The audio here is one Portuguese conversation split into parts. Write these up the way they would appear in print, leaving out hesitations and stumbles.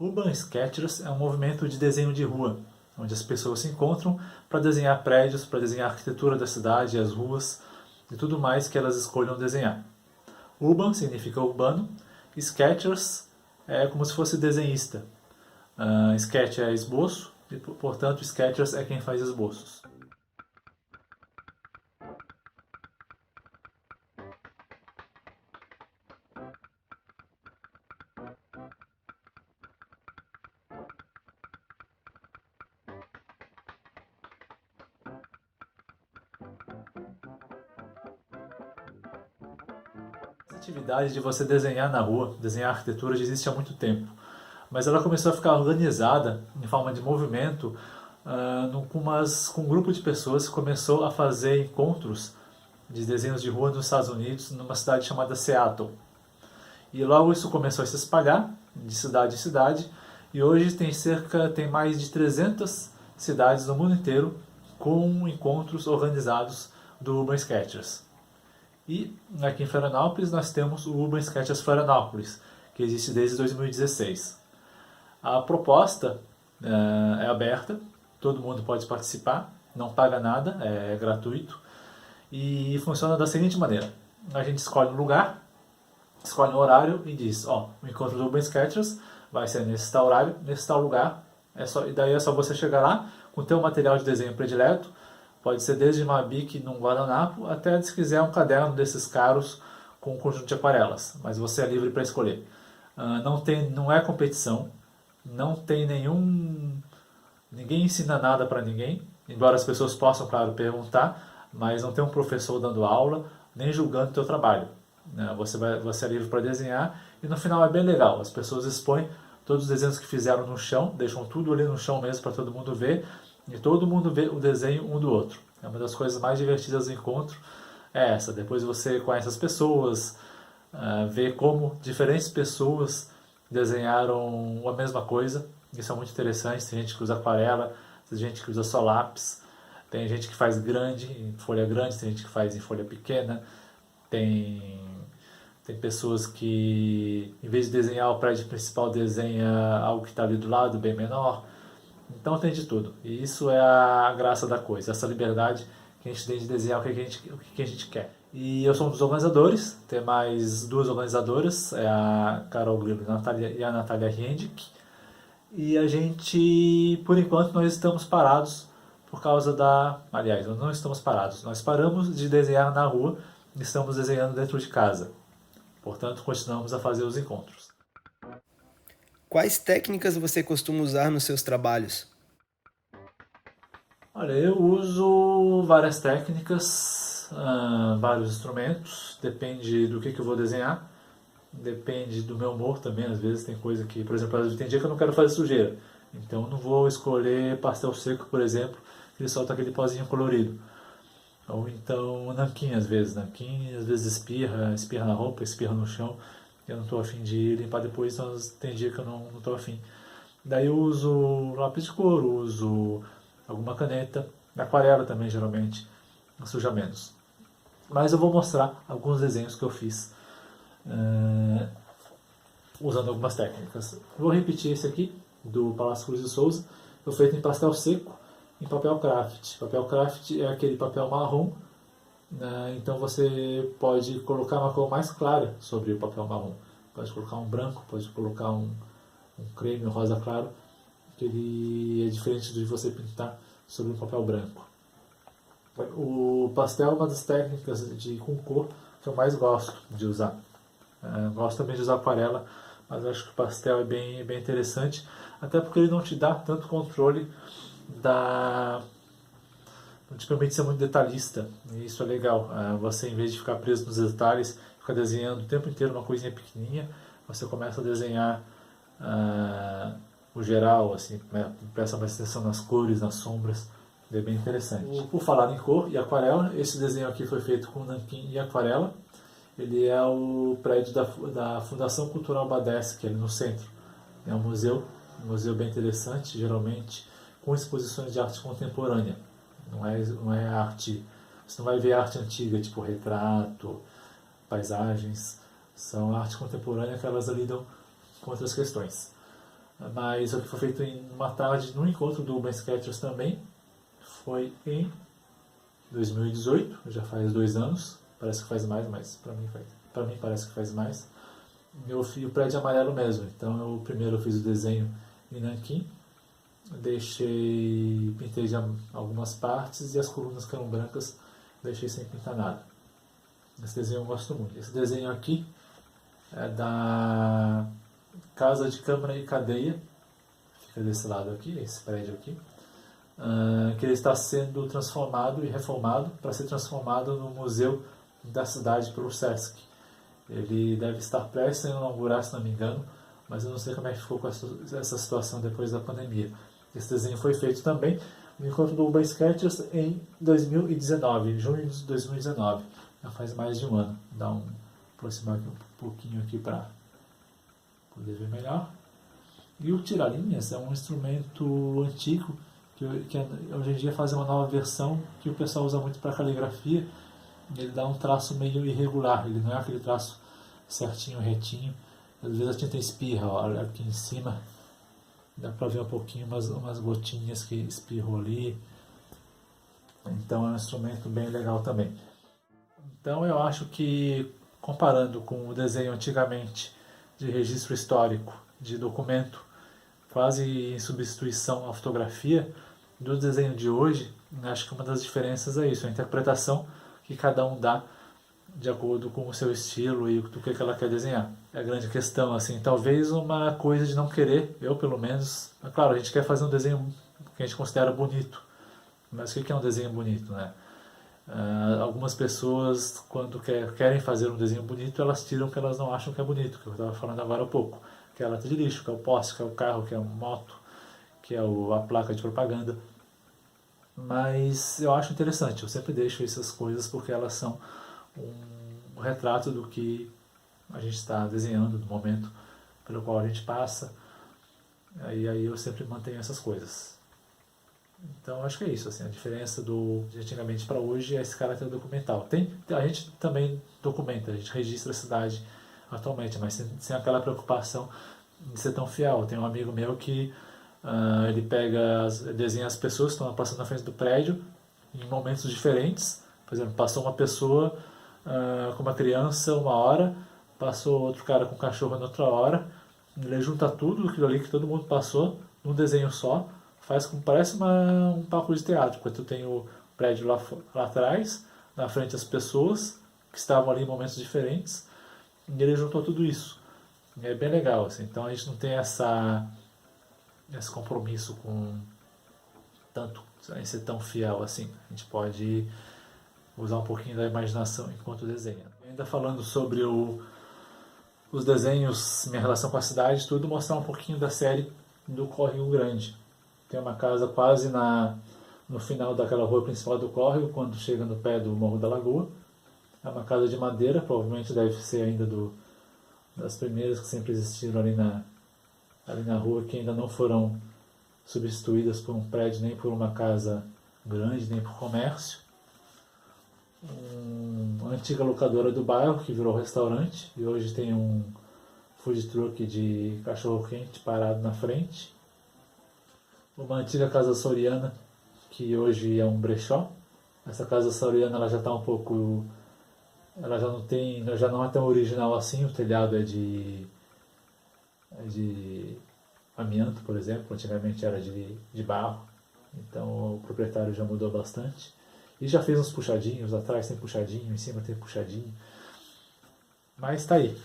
Urban Sketchers é um movimento de desenho de rua, onde as pessoas se encontram para desenhar prédios, para desenhar a arquitetura da cidade, as ruas e tudo mais que elas escolham desenhar. Urban significa urbano, Sketchers é como se fosse desenhista. Sketch é esboço e, portanto, Sketchers é quem faz esboços. Essa atividade de você desenhar na rua, desenhar arquitetura, já existe há muito tempo. Mas ela começou a ficar organizada em forma de movimento com um grupo de pessoas que começou a fazer encontros de desenhos de rua nos Estados Unidos, numa cidade chamada Seattle. E logo isso começou a se espalhar de cidade em cidade, e hoje tem mais de 300 cidades no mundo inteiro com encontros organizados do Urban Sketchers. E aqui em Florianópolis nós temos o Urban Sketchers Florianópolis, que existe desde 2016. A proposta é aberta, todo mundo pode participar, não paga nada, é gratuito e funciona da seguinte maneira: a gente escolhe um lugar, escolhe um horário e diz, o encontro do Urban Sketchers vai ser nesse tal horário, nesse tal lugar, e daí é só você chegar lá com o teu material de desenho predileto. Pode ser desde uma bic num guardanapo até, se quiser, um caderno desses caros com um conjunto de aquarelas. Mas você é livre para escolher. Não é competição, não tem ninguém ensina nada para ninguém, embora as pessoas possam, claro, perguntar, mas não tem um professor dando aula, nem julgando o teu trabalho. Você é livre para desenhar e no final é bem legal. As pessoas expõem todos os desenhos que fizeram no chão, deixam tudo ali no chão mesmo para todo mundo ver, e todo mundo vê o desenho um do outro. É uma das coisas mais divertidas do encontro, é essa. Depois você conhece as pessoas, vê como diferentes pessoas desenharam a mesma coisa. Isso é muito interessante. Tem gente que usa aquarela, tem gente que usa só lápis, tem gente que faz grande, em folha grande, tem gente que faz em folha pequena, tem pessoas que, em vez de desenhar o prédio principal, desenha algo que está ali do lado, bem menor. Então tem de tudo. E isso é a graça da coisa, essa liberdade que a gente tem de desenhar o que a gente quer. E eu sou um dos organizadores, tem mais duas organizadoras, é a Carol Grilo e a Natália Riendick. E a gente, por enquanto, nós estamos parados por causa da... Aliás, nós não estamos parados, nós paramos de desenhar na rua e estamos desenhando dentro de casa. Portanto, continuamos a fazer os encontros. Quais técnicas você costuma usar nos seus trabalhos? Olha, eu uso várias técnicas, vários instrumentos, depende do que eu vou desenhar, depende do meu humor também. Às vezes tem coisa que, por exemplo, tem dia que eu não quero fazer sujeira, então eu não vou escolher pastel seco, por exemplo, que ele solta aquele pozinho colorido. Ou então nanquim às vezes espirra na roupa, espirra no chão, eu não estou afim de limpar depois, então tem dia que eu não estou afim. Daí eu uso lápis de cor, uso alguma caneta, aquarela também geralmente, suja menos. Mas eu vou mostrar alguns desenhos que eu fiz usando algumas técnicas. Vou repetir esse aqui, do Palácio Cruz de Souza, foi feito em pastel seco, em papel craft. Papel craft é aquele papel marrom, então você pode colocar uma cor mais clara sobre o papel marrom. Pode colocar um branco, pode colocar um creme, um rosa claro, que ele é diferente de você pintar sobre um papel branco. O pastel é uma das técnicas com cor que eu mais gosto de usar. Gosto também de usar aquarela, mas acho que o pastel é bem interessante, até porque ele não te dá tanto controle não te permite ser muito detalhista, e isso é legal. Você, em vez de ficar preso nos detalhes, ficar desenhando o tempo inteiro uma coisinha pequenininha, você começa a desenhar o geral, assim, presta mais atenção nas cores, nas sombras, é bem interessante. Por falar em cor e aquarela, esse desenho aqui foi feito com nanquim e aquarela. Ele é o prédio da Fundação Cultural Badeschi, ali no centro. É um museu bem interessante, geralmente com exposições de arte contemporânea. Não é arte, você não vai ver arte antiga, tipo retrato, paisagens. São arte contemporânea que elas lidam com outras questões. mas o que foi feito em uma tarde, no encontro do Urban Sketchers também, foi em 2018, já faz 2 anos, parece que faz mais, mas para mim parece que faz mais. Eu fiz o prédio amarelo mesmo, então eu primeiro fiz o desenho em nanquim, pintei já algumas partes e as colunas que eram brancas deixei sem pintar nada. Esse desenho eu gosto muito. Esse desenho aqui é da Casa de Câmara e Cadeia, fica desse lado aqui, esse prédio aqui, que ele está sendo transformado e reformado para ser transformado no museu da cidade pelo Sesc. Ele deve estar prestes a inaugurar, se não me engano, mas eu não sei como é que ficou com essa situação depois da pandemia. Esse desenho foi feito também no encontro do Urban Sketchers em 2019, junho de 2019. Já faz mais de um ano. Aproximar aqui um pouquinho aqui para poder ver melhor. E o tira-linhas é um instrumento antigo que hoje em dia faz uma nova versão que o pessoal usa muito para caligrafia. Ele dá um traço meio irregular, ele não é aquele traço certinho, retinho. Às vezes a tinta espirra, olha aqui em cima, dá para ver um pouquinho umas gotinhas que espirrou ali. Então é um instrumento bem legal também. Então eu acho que, comparando com o desenho antigamente de registro histórico, de documento, quase em substituição à fotografia, do desenho de hoje, acho que uma das diferenças é isso, a interpretação que cada um dá de acordo com o seu estilo e do que ela quer desenhar. É a grande questão, assim, talvez uma coisa de não querer, eu pelo menos, é claro, a gente quer fazer um desenho que a gente considera bonito, mas o que é um desenho bonito, né? Algumas pessoas, quando querem fazer um desenho bonito, elas tiram o que elas não acham que é bonito, que eu estava falando agora há pouco, que é a lata de lixo, que é o poste, que é o carro, que é a moto, que é a placa de propaganda. Mas eu acho interessante, eu sempre deixo essas coisas porque elas são um retrato do que a gente está desenhando, do momento pelo qual a gente passa, e aí eu sempre mantenho essas coisas. Então acho que é isso, assim, a diferença de antigamente para hoje é esse caráter documental. A gente também documenta, a gente registra a cidade atualmente, mas sem aquela preocupação de ser tão fiel. Tem um amigo meu que ele desenha as pessoas que estão passando na frente do prédio em momentos diferentes. Por exemplo, passou uma pessoa com uma criança uma hora, passou outro cara com um cachorro na outra hora. Ele junta tudo aquilo ali que todo mundo passou num desenho só, parece um palco de teatro, porque tu tem o prédio lá atrás, na frente as pessoas que estavam ali em momentos diferentes, e ele juntou tudo isso. É bem legal, assim. Então a gente não tem esse compromisso com tanto em ser tão fiel assim. A gente pode usar um pouquinho da imaginação enquanto desenha. Ainda falando sobre os desenhos, minha relação com a cidade, tudo, mostrar um pouquinho da série do Córrego Grande. Tem uma casa quase no final daquela rua principal do córrego, quando chega no pé do Morro da Lagoa. É uma casa de madeira, provavelmente deve ser ainda das primeiras que sempre existiram ali na rua, que ainda não foram substituídas por um prédio, nem por uma casa grande, nem por comércio. Uma antiga locadora do bairro que virou restaurante e hoje tem um food truck de cachorro quente parado na frente. Uma antiga casa açoriana que hoje é um brechó. Essa casa açoriana ela já está um pouco, ela já não é tão original assim. O telhado é de amianto, por exemplo. Antigamente era de barro, então o proprietário já mudou bastante. E já fez uns puxadinhos, atrás tem puxadinho, em cima tem puxadinho. Mas tá aí,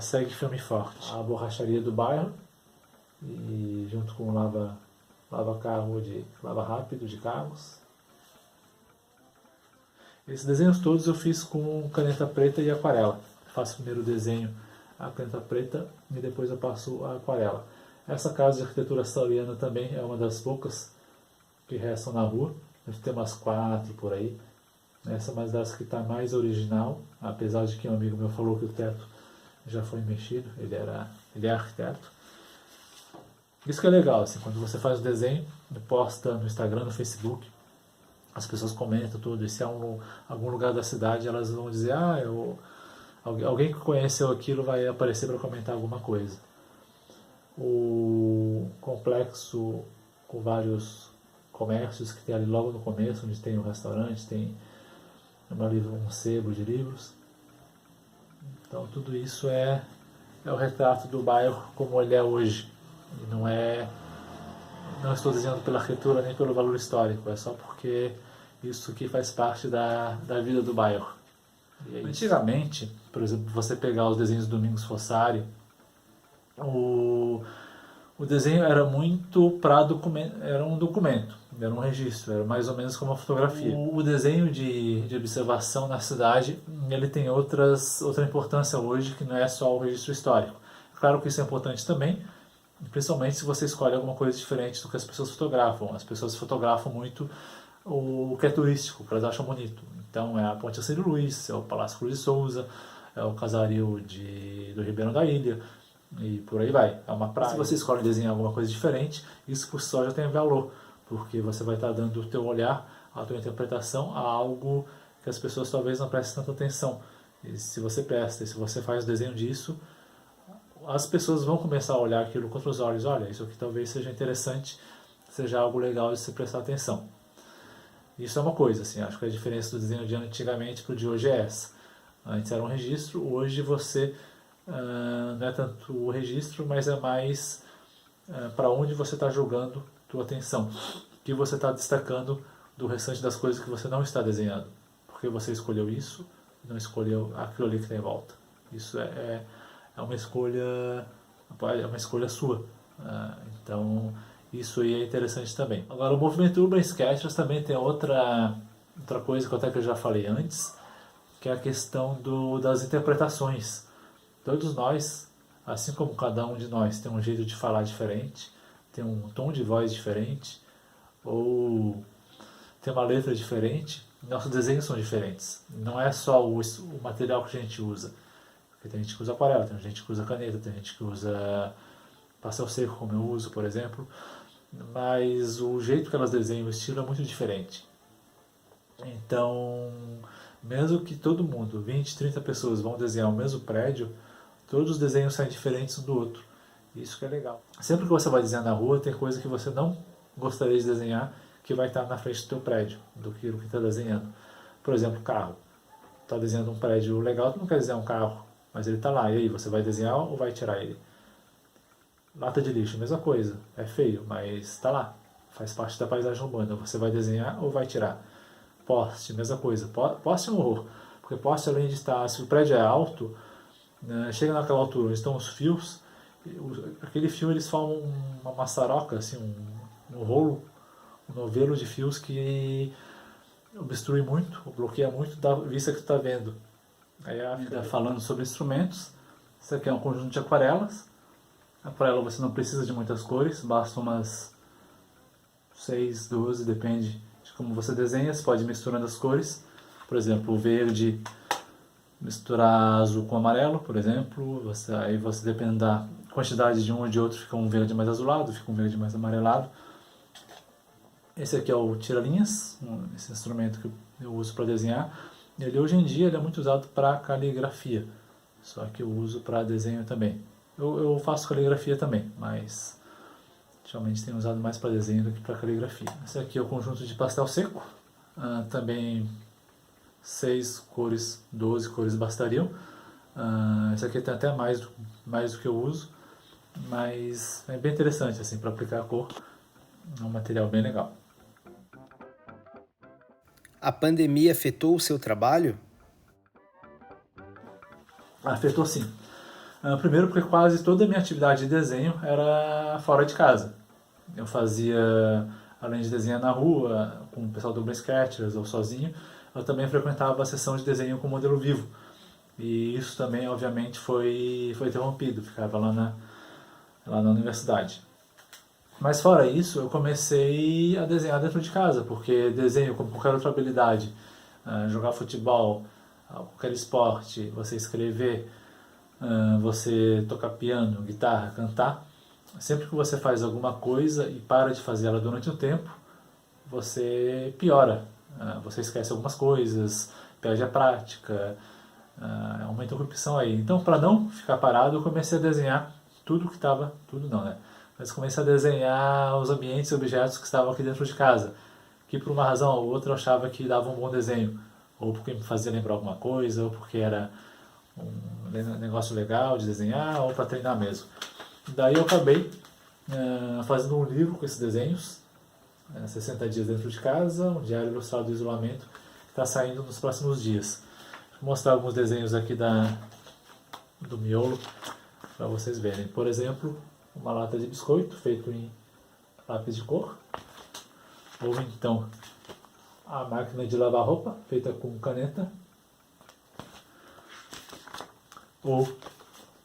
segue firme e forte. A borracharia do bairro, e junto com o lava rápido de carros. Esses desenhos todos eu fiz com caneta preta e aquarela. Faço primeiro o desenho a caneta preta e depois eu passo a aquarela. Essa casa de arquitetura açoriana também é uma das poucas que restam na rua. Deve ter umas 4 por aí. Essa é uma das que está mais original, apesar de que um amigo meu falou que o teto já foi mexido, ele é arquiteto. Isso que é legal, assim, quando você faz o desenho, posta no Instagram, no Facebook, as pessoas comentam tudo, e se é algum lugar da cidade, elas vão dizer, alguém que conheceu aquilo vai aparecer para comentar alguma coisa. complexo com vários comércios que tem ali logo no começo, onde tem um restaurante, tem um sebo de livros. Então tudo isso é o retrato do bairro como ele é hoje. E não estou desenhando pela arquitetura nem pelo valor histórico, é só porque isso aqui faz parte da vida do bairro. Antigamente, por exemplo, você pegar os desenhos do Domingos Fossari, o desenho era muito para documento, era um documento, era um registro, era mais ou menos como uma fotografia. O desenho de observação na cidade, ele tem outra importância hoje, que não é só o registro histórico. Claro que isso é importante também, principalmente se você escolhe alguma coisa diferente do que as pessoas fotografam. As pessoas fotografam muito o que é turístico, o que elas acham bonito. Então é a Ponte Alcide Luiz, é o Palácio Cruz de Souza, é o Casaril do Ribeirão da Ilha, e por aí vai. É uma praia. Se você escolhe desenhar alguma coisa diferente, isso por si só já tem valor, porque você vai estar dando o teu olhar, a tua interpretação a algo que as pessoas talvez não prestem tanta atenção. E se você presta, e se você faz o desenho disso, as pessoas vão começar a olhar aquilo com outros olhos. Olha, isso aqui talvez seja interessante, seja algo legal de se prestar atenção. Isso é uma coisa, assim, acho que a diferença do desenho de antigamente para o de hoje é essa. Antes era um registro, hoje você não é tanto o registro, mas é mais para onde você está jogando tua atenção, o que você está destacando do restante das coisas que você não está desenhando, porque você escolheu isso e não escolheu aquilo ali que tem em volta. Isso é uma escolha sua. Então isso aí é interessante também. Agora, o movimento Urban Sketchers também tem outra coisa que eu até já falei antes, que é a questão das interpretações. Todos nós, assim como cada um de nós tem um jeito de falar diferente, tem um tom de voz diferente, ou tem uma letra diferente, nossos desenhos são diferentes. Não é só o material que a gente usa. Porque tem gente que usa aquarela, tem gente que usa caneta, tem gente que usa pastel seco, como eu uso, por exemplo. Mas o jeito que elas desenham, o estilo é muito diferente. Então, mesmo que todo mundo, 20, 30 pessoas vão desenhar o mesmo prédio, todos os desenhos saem diferentes um do outro. Isso que é legal. Sempre que você vai desenhar na rua, tem coisa que você não gostaria de desenhar que vai estar na frente do teu prédio, do que está desenhando. Por exemplo, carro. Está desenhando um prédio legal, tu não quer desenhar um carro, mas ele está lá. E aí, você vai desenhar ou vai tirar ele? Lata de lixo, mesma coisa. É feio, mas está lá. Faz parte da paisagem urbana. Você vai desenhar ou vai tirar? Poste, mesma coisa. Poste é um horror. Porque poste, além de estar... Se o prédio é alto, né, chega naquela altura onde estão os fios, aquele fio eles formam uma maçaroca, assim, um rolo, um novelo de fios que obstrui muito, bloqueia muito da vista que tu está vendo. Aí falando sobre instrumentos, isso aqui é um conjunto de aquarelas. Aquarela você não precisa de muitas cores, basta umas 6, 12, depende de como você desenha. Você pode ir misturando as cores, por exemplo, o verde, misturar azul com amarelo, por exemplo. Aí você, dependendo da quantidade de um ou de outro, fica um verde mais azulado, fica um verde mais amarelado. Esse aqui é o tira-linhas, esse instrumento que eu uso para desenhar. Ele hoje em dia ele é muito usado para caligrafia, só que eu uso para desenho também. Eu faço caligrafia também, mas geralmente tenho usado mais para desenho do que para caligrafia. Esse aqui é o conjunto de pastel seco, também 6 cores, 12 cores bastariam. Esse aqui tem até mais do que eu uso, mas é bem interessante assim, para aplicar a cor, é um material bem legal. A pandemia afetou o seu trabalho? Afetou sim. Primeiro porque quase toda a minha atividade de desenho era fora de casa. Eu fazia, além de desenhar na rua, com o pessoal do Urban Sketchers ou sozinho, eu também frequentava a sessão de desenho com modelo vivo. E isso também, obviamente, foi interrompido, ficava lá na universidade. Mas fora isso, eu comecei a desenhar dentro de casa, porque desenho como qualquer outra habilidade, jogar futebol, qualquer esporte, você escrever, você tocar piano, guitarra, cantar, sempre que você faz alguma coisa e para de fazer ela durante um tempo, você piora, você esquece algumas coisas, perde a prática, aumenta a corrupção aí. Então, para não ficar parado, eu comecei a desenhar tudo não, né? mas comecei a desenhar os ambientes e objetos que estavam aqui dentro de casa, que por uma razão ou outra eu achava que dava um bom desenho, ou porque me fazia lembrar alguma coisa, ou porque era um negócio legal de desenhar, ou para treinar mesmo. Daí eu acabei fazendo um livro com esses desenhos, 60 dias dentro de casa, um diário ilustrado do isolamento, que está saindo nos próximos dias. Vou mostrar alguns desenhos aqui do miolo para vocês verem. Por exemplo, uma lata de biscoito feito em lápis de cor, ou então a máquina de lavar roupa feita com caneta, ou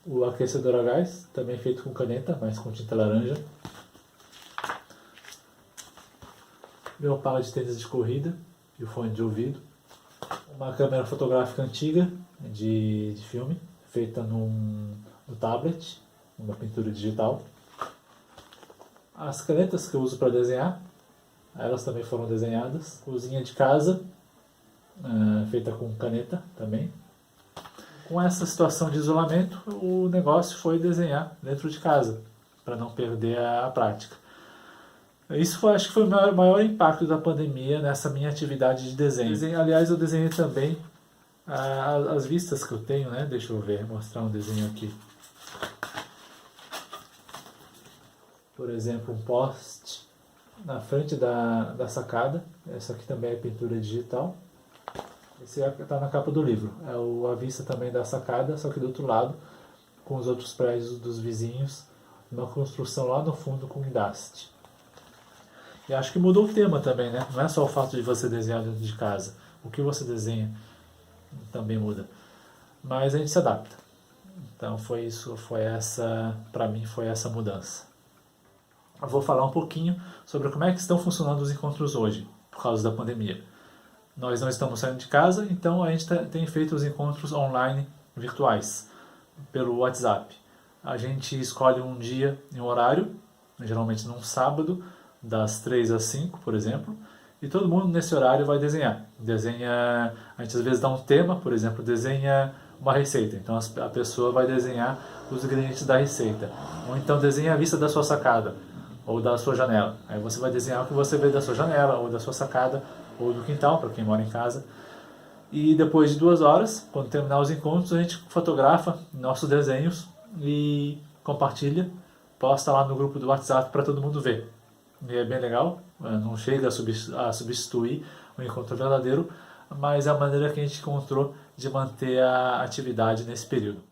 o aquecedor a gás, também feito com caneta, mas com tinta laranja. Meu par de tênis de corrida e o fone de ouvido. Uma câmera fotográfica antiga de filme, feita no tablet, uma pintura digital. As canetas que eu uso para desenhar, elas também foram desenhadas. Cozinha de casa, feita com caneta também. Com essa situação de isolamento, o negócio foi desenhar dentro de casa, para não perder a prática. Isso acho que foi o maior impacto da pandemia nessa minha atividade de desenho. Aliás, eu desenhei também as vistas que eu tenho, né? Deixa eu ver, mostrar um desenho aqui. Por exemplo, um poste na frente da sacada. Essa aqui também é pintura digital. Esse está na capa do livro. É a vista também da sacada, só que do outro lado, com os outros prédios dos vizinhos, uma construção lá no fundo com guindaste. E acho que mudou o tema também, né? Não é só o fato de você desenhar dentro de casa. O que você desenha também muda. Mas a gente se adapta. Então para mim foi essa mudança. Eu vou falar um pouquinho sobre como é que estão funcionando os encontros hoje, por causa da pandemia. Nós não estamos saindo de casa, então a gente tem feito os encontros online virtuais, pelo WhatsApp. A gente escolhe um dia e um horário, geralmente num sábado, das 3 às 5, por exemplo, e todo mundo nesse horário vai desenhar. A gente às vezes dá um tema, por exemplo, desenha uma receita. Então a pessoa vai desenhar os ingredientes da receita. Ou então desenha a vista da sua sacada, ou da sua janela. Aí você vai desenhar o que você vê da sua janela, ou da sua sacada, ou do quintal, para quem mora em casa. E depois de 2 horas, quando terminar os encontros, a gente fotografa nossos desenhos e compartilha, posta lá no grupo do WhatsApp para todo mundo ver. E é bem legal, não chega a substituir o encontro verdadeiro, mas é a maneira que a gente encontrou de manter a atividade nesse período.